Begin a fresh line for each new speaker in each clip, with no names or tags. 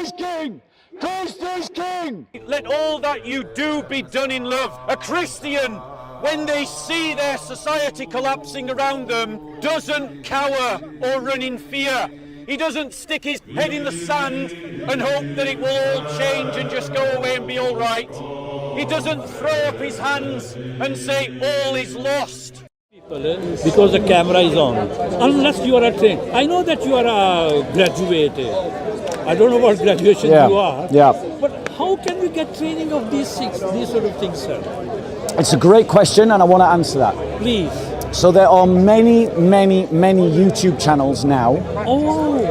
is king! Christ is king!
Let all that you do be done in love. A Christian, when they see their society collapsing around them, doesn't cower or run in fear. He doesn't stick his head in the sand and hope that it will all change and just go away and be all right. He doesn't throw up his hands and say all is lost.
Because the camera is on. Unless you are a trained. I know that you are a graduate. I don't know what graduation you are.
Yeah.
But how can we get training of these sort of things, sir?
It's a great question and I want to answer that.
Please.
So there are many YouTube channels now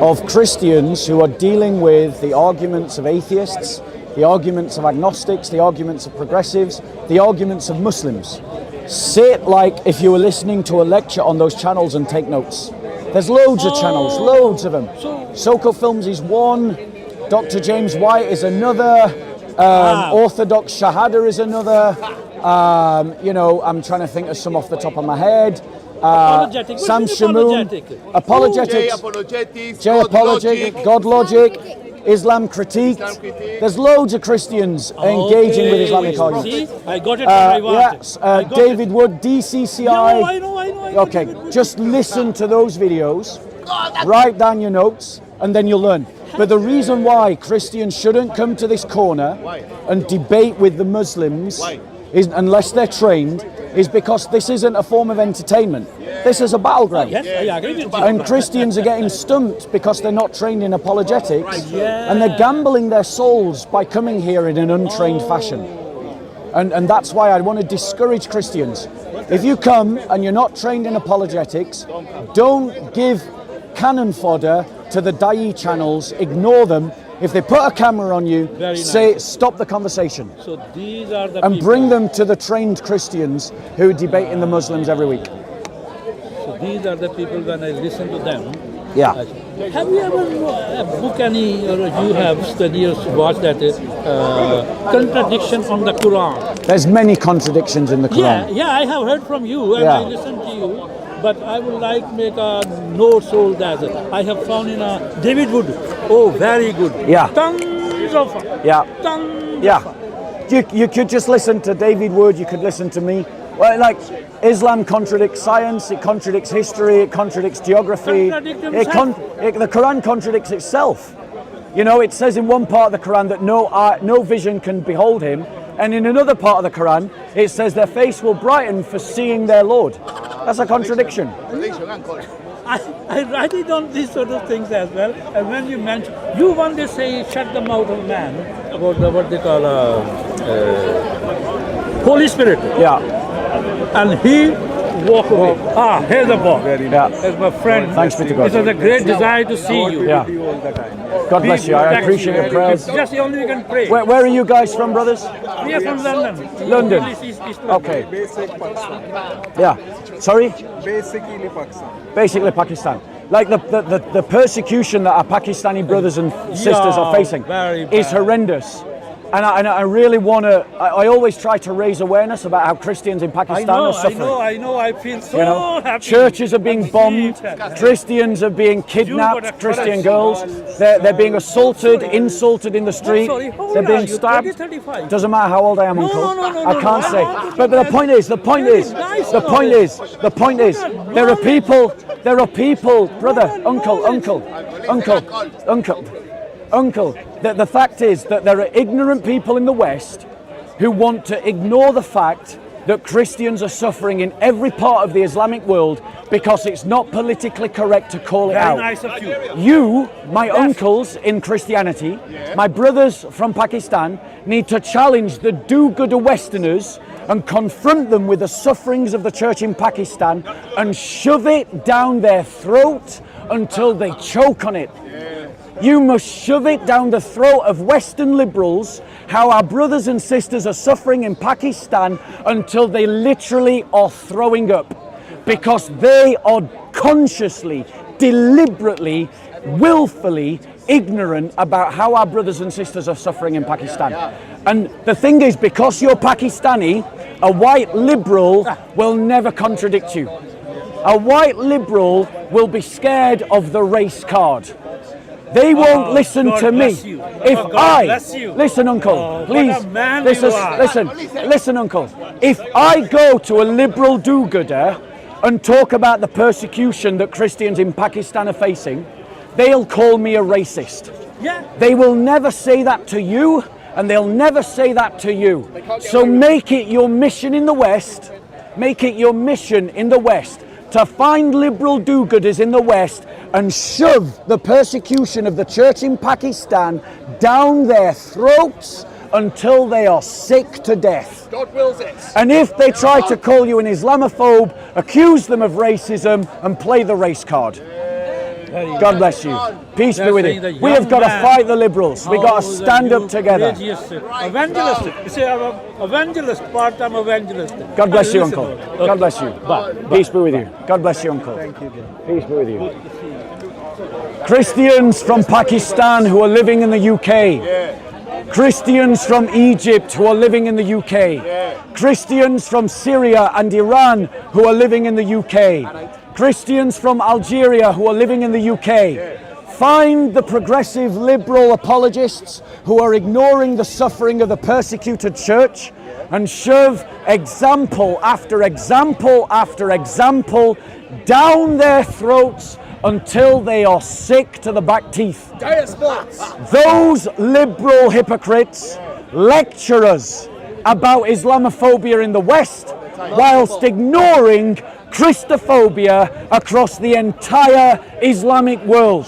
of Christians who are dealing with the arguments of atheists, the arguments of agnostics, the arguments of progressives, the arguments of Muslims. Sit like if you were listening to a lecture on those channels and take notes. There's loads of channels, loads of them. SOCO Films is one, Dr. James White is another, Orthodox Shahada is another. You know, I'm trying to think of some off the top of my head. Sam Shamoon, Apologetics, J Apologetic, God Logic, Islam Critique. There's loads of Christians engaging with Islamic arguments.
See? I got it from my
yes, David Wood, DCCI.
I know.
Okay, just listen to those videos, write down your notes, and then you'll learn. But the reason why Christians shouldn't come to this corner and debate with the Muslims is, unless they're trained, is because this isn't a form of entertainment. This is a battleground.
Yes, I agree with you.
And Christians are getting stumped because they're not trained in apologetics, and they're gambling their souls by coming here in an untrained fashion. And that's why I want to discourage Christians. If you come and you're not trained in apologetics, don't give cannon fodder to the Da'i channels, ignore them. If they put a camera on you, say stop the conversation.
So these are the
and
people.
Bring them to the trained Christians who are debating the Muslims every week.
So these are the people when I listen to them.
Yeah.
Have you ever book any, or you have studied or watched that contradiction on the Quran?
There's many contradictions in the Quran.
Yeah, I have heard from you and I listened to you. But I would like to make a note so that I have found in a David Wood. Oh, very good.
Yeah.
Tons of.
Yeah.
Tons
Yeah. You could just listen to David Wood. You could listen to me. Well, like Islam contradicts science. It contradicts history. It contradicts geography. The Quran contradicts itself. You know, it says in one part of the Quran that no vision can behold him, and in another part of the Quran it says their face will brighten for seeing their Lord. That's a contradiction.
I write it on these sort of things as well. And when you mention, you one day say, shut the mouth of man about what they call Holy Spirit.
Yeah.
And he walk away. Here's a book.
As
my friend.
Thanks be to God.
It was a great desire to see you.
Yeah. God bless you. I appreciate your prayers.
Just only we can pray.
Where are you guys from, brothers?
We are from London.
London. Okay. Yeah. Sorry?
Basically Pakistan.
Basically Pakistan. Like the persecution that our Pakistani brothers and sisters are facing is horrendous. And I really want to, I always try to raise awareness about how Christians in Pakistan are suffering.
I know, I feel so happy.
Churches are being bombed, Christians are being kidnapped, Christian girls, they're being assaulted, insulted in the street, they're being stabbed. Doesn't matter how old I am, uncle. I can't say. But the point is, there are people, brother, uncle, the fact is that there are ignorant people in the West who want to ignore the fact that Christians are suffering in every part of the Islamic world because it's not politically correct to call it out.
Nice of you.
You, my uncles in Christianity, my brothers from Pakistan, need to challenge the do-gooder Westerners and confront them with the sufferings of the church in Pakistan and shove it down their throat until they choke on it. You must shove it down the throat of Western liberals how our brothers and sisters are suffering in Pakistan until they literally are throwing up, because they are consciously, deliberately, willfully ignorant about how our brothers and sisters are suffering in Pakistan. And the thing is, because you're Pakistani, a white liberal will never contradict you. A white liberal will be scared of the race card. They won't listen
God
to me.
bless you.
If
God
I
bless you.
listen, Uncle,
Oh,
please
what a man
listen,
you are.
listen, Uncle. If I go to a liberal do-gooder and talk about the persecution that Christians in Pakistan are facing, they'll call me a racist.
Yeah.
They will never say that to you, and they'll never say that to you. So make it your mission in the West, make it your mission in the West to find liberal do-gooders in the West and shove the persecution of the church in Pakistan down their throats until they are sick to death.
God wills it.
And if they try to call you an Islamophobe, accuse them of racism and play the race card. God bless you. Peace be with you. We have got to fight the liberals. We've got to stand up together.
Evangelist. You say I'm an evangelist, part-time evangelist.
God bless you,
Listen,
Uncle.
okay.
God bless you. Peace be with you. God bless you, Uncle. Peace be with you. Christians from Pakistan who are living in the UK. Christians from Egypt who are living in the UK. Christians from Syria and Iran who are living in the UK. Christians from Algeria who are living in the UK. Find the progressive liberal apologists who are ignoring the suffering of the persecuted church and shove example after example after example down their throats until they are sick to the back teeth. Those liberal hypocrites lecture us about Islamophobia in the West whilst ignoring Christophobia across the entire Islamic world.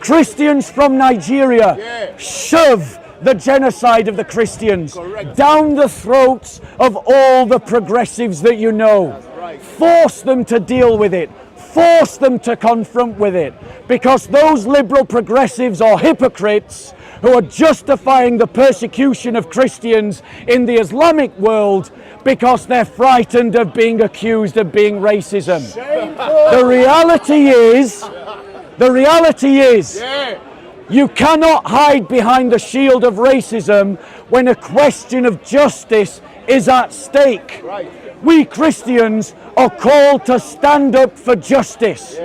Christians from Nigeria shove the genocide of the Christians down the throats of all the progressives that you know. Force them to deal with it. Force them to confront with it. Because those liberal progressives are hypocrites who are justifying the persecution of Christians in the Islamic world because they're frightened of being accused of being racism. The reality is, you cannot hide behind the shield of racism when a question of justice is at stake. We Christians are called to stand up for justice.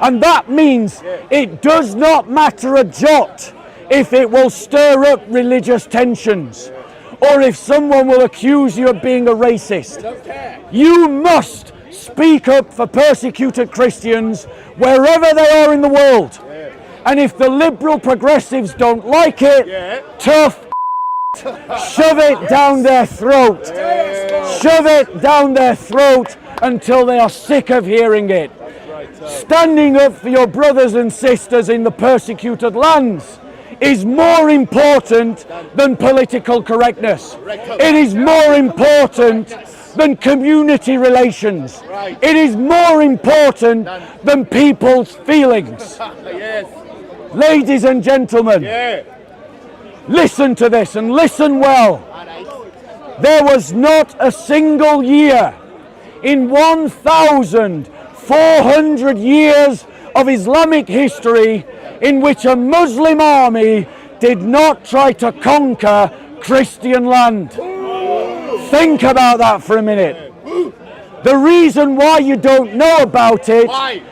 And that means it does not matter a jot if it will stir up religious tensions, or if someone will accuse you of being a racist. You must speak up for persecuted Christians wherever they are in the world. And if the liberal progressives don't like it, tough shove it down their throat. Shove it down their throat until they are sick of hearing it. Standing up for your brothers and sisters in the persecuted lands is more important than political correctness. It is more important than community relations. It is more important than people's feelings. Ladies and gentlemen, listen to this and listen well. There was not a single year in 1,400 years of Islamic history in which a Muslim army did not try to conquer Christian land. Think about that for a minute. The reason why you don't know about it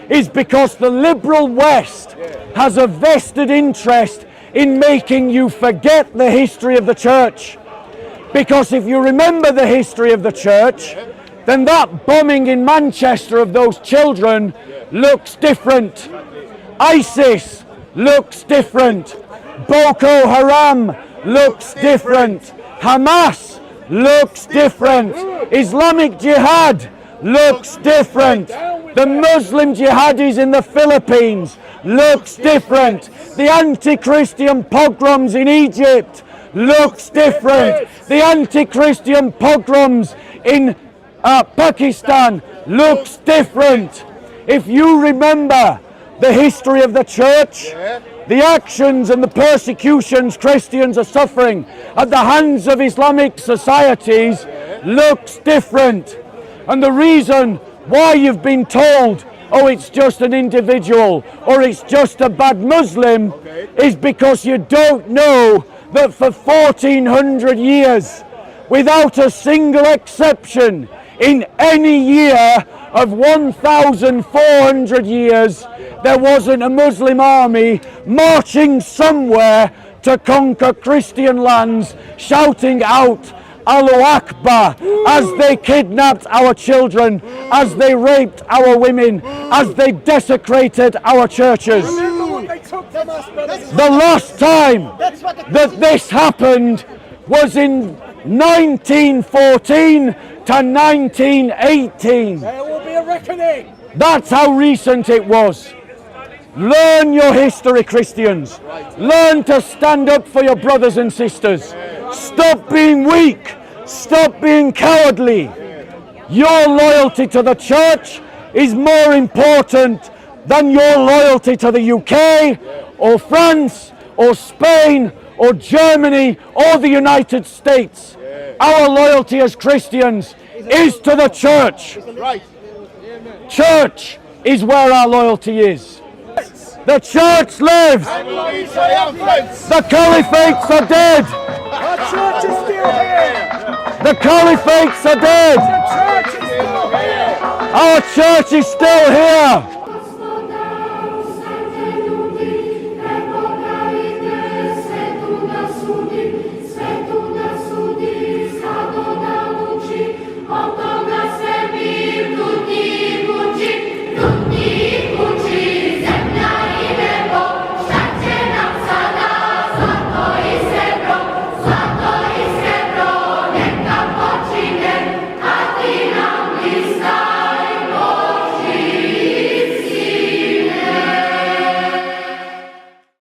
is because the liberal West has a vested interest in making you forget the history of the church. Because if you remember the history of the church, then that bombing in Manchester of those children looks different. ISIS looks different. Boko Haram looks different. Hamas looks different. Islamic Jihad looks different. The Muslim jihadis in the Philippines looks different. The anti-Christian pogroms in Egypt looks different. The anti-Christian pogroms in Pakistan looks different. If you remember the history of the church, the actions and the persecutions Christians are suffering at the hands of Islamic societies looks different. And the reason why you've been told, oh, it's just an individual or it's just a bad Muslim, is because you don't know that for 1400 years, without a single exception, in any year of 1,400 years, there wasn't a Muslim army marching somewhere to conquer Christian lands, shouting out Allahu Akbar, as they kidnapped our children, as they raped our women, as they desecrated our churches. The last time that this happened was in 1914 to 1918.
There will be a reckoning.
That's how recent it was. Learn your history, Christians. Learn to stand up for your brothers and sisters. Stop being weak. Stop being cowardly. Your loyalty to the church is more important than your loyalty to the UK or France or Spain or Germany or the United States. Our loyalty as Christians is to the church. Church is where our loyalty is. The church lives. The caliphates are dead.
Our church is still here.
The caliphates are dead.
The church is still here.
Our church is still here.